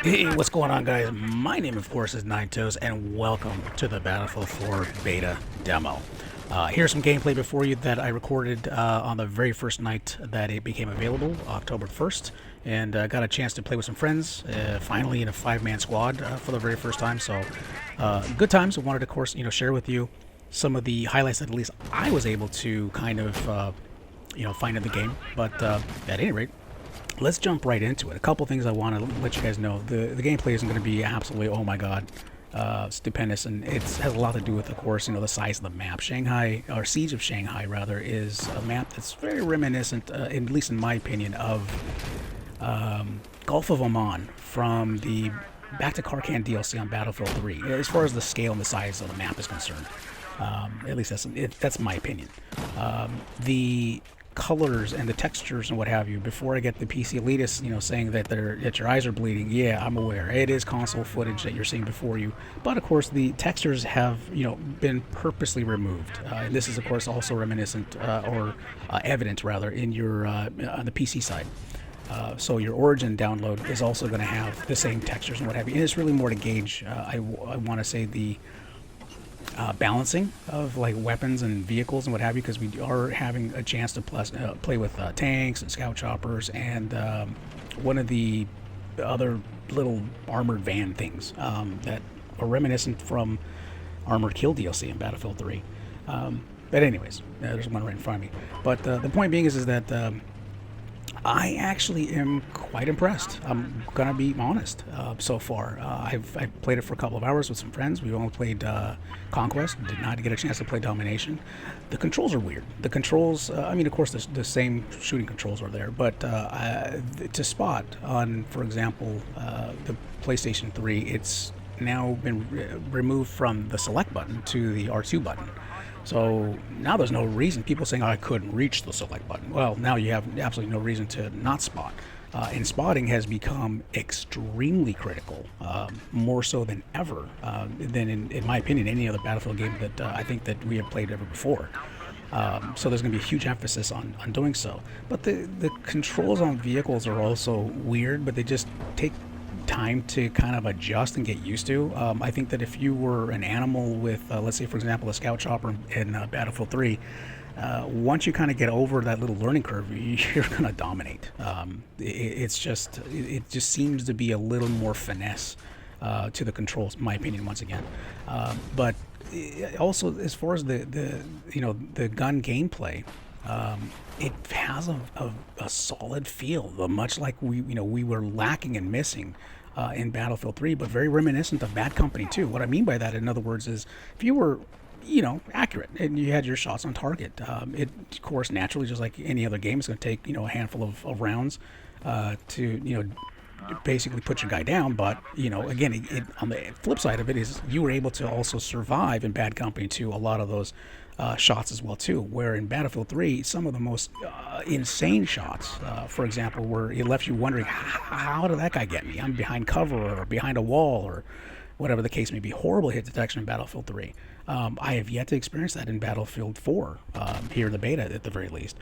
Hey, what's going on, guys? My name, of course, is Nine Toes, and welcome to the Battlefield 4 beta demo. Here's some gameplay before you that I recorded on the very first night that it became available, October 1st, and got a chance to play with some friends, finally in a 5-man squad for the very first time. So, good times. I wanted to, of course, share with you some of the highlights that at least I was able to kind of, find in the game. But at any rate, let's jump right into it. A couple things I want to let you guys know. The gameplay isn't going to be absolutely, oh my god, stupendous, and it has a lot to do with, of course, the size of the map. Shanghai, or Siege of Shanghai, rather, is a map that's very reminiscent, at least in my opinion, of Gulf of Oman from the Back to Karkan DLC on Battlefield 3, as far as the scale and the size of the map is concerned. At least that's my opinion. The colors and the textures and what have you, before I get the PC elitists, saying that your eyes are bleeding, yeah, I'm aware. It is console footage that you're seeing before you. But, of course, the textures have, been purposely removed. And this is, of course, also reminiscent, or evident, rather, in your, on the PC side. So your Origin download is also going to have the same textures and what have you. And it's really more to gauge, I want to say, the balancing of like weapons and vehicles and what have you, because we are having a chance to play with tanks and scout choppers and one of the other little armored van things that are reminiscent from Armored Kill DLC in Battlefield 3. But anyways, there's one right in front of me. But the point being is that I actually am quite impressed. I'm gonna be honest. So far, I've played it for a couple of hours with some friends. We only played Conquest. Did not get a chance to play Domination. The controls are weird. The controls, I mean, of course, the same shooting controls are there, but to spot on, for example, the PlayStation 3, it's now been removed from the select button to the R2 button. So now there's no reason. People saying, oh, I couldn't reach the select button. Well, now you have absolutely no reason to not spot. And spotting has become extremely critical, more so than ever, than in my opinion, any other Battlefield game that I think that we have played ever before. So there's going to be a huge emphasis on doing so. But the controls on vehicles are also weird, but they just take time to kind of adjust and get used to. I think that if you were an animal with, let's say, for example, a scout chopper in Battlefield 3, once you kind of get over that little learning curve, you're going to dominate. It just seems to be a little more finesse to the controls, in my opinion, once again. But also, as far as the gun gameplay, it has a solid feel, much like we were lacking and missing in Battlefield 3, but very reminiscent of Bad Company 2. What I mean by that, in other words, is if you were accurate and you had your shots on target, it, of course, naturally, just like any other game, is going to take a handful of rounds to basically put your guy down. But again, on the flip side of it is you were able to also survive in Bad Company 2 a lot of those shots as well too, where in Battlefield 3 some of the most insane shots, for example, where it left you wondering, how did that guy get me? I'm behind cover or behind a wall or whatever the case may be. Horrible hit detection in Battlefield 3. I have yet to experience that in Battlefield 4, here in the beta at the very least.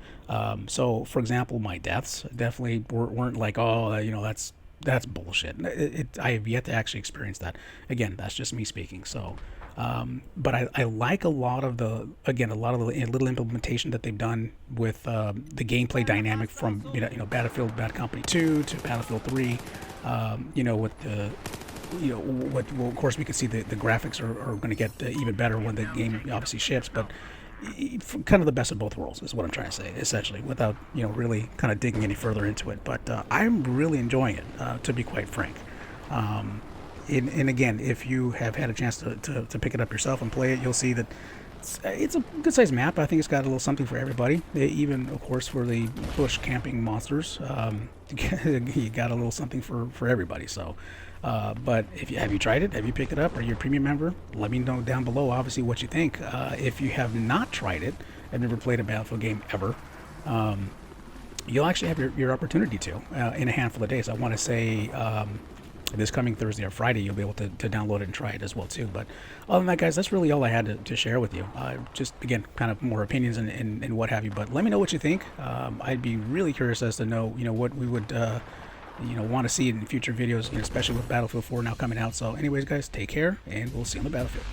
So for example, my deaths definitely weren't like, oh, that's bullshit. I have yet to actually experience that. Again, that's just me speaking. So but I like a lot of the little implementation that they've done with the gameplay dynamic from Battlefield Bad Company 2 to Battlefield 3. With the of course we can see the graphics are going to get even better when the game obviously ships, but kind of the best of both worlds is what I'm trying to say, essentially, without really kind of digging any further into it. But I'm really enjoying it, to be quite frank. And again, if you have had a chance to pick it up yourself and play it, you'll see that it's a good-sized map. I think it's got a little something for everybody, even, of course, for the bush camping monsters. You got a little something for everybody. So, but have you tried it? Have you picked it up? Are you a premium member? Let me know down below, obviously, what you think. If you have not tried it, I've never played a Battlefield game ever, you'll actually have your opportunity to in a handful of days. I want to say this coming Thursday or Friday, you'll be able to download it and try it as well too. But other than that, guys, that's really all I had to share with you. Just again, kind of more opinions and what have you. But let me know what you think. I'd be really curious as to know, what we would, want to see in future videos, especially with Battlefield 4 now coming out. So anyways, guys, take care, and we'll see you on the battlefield.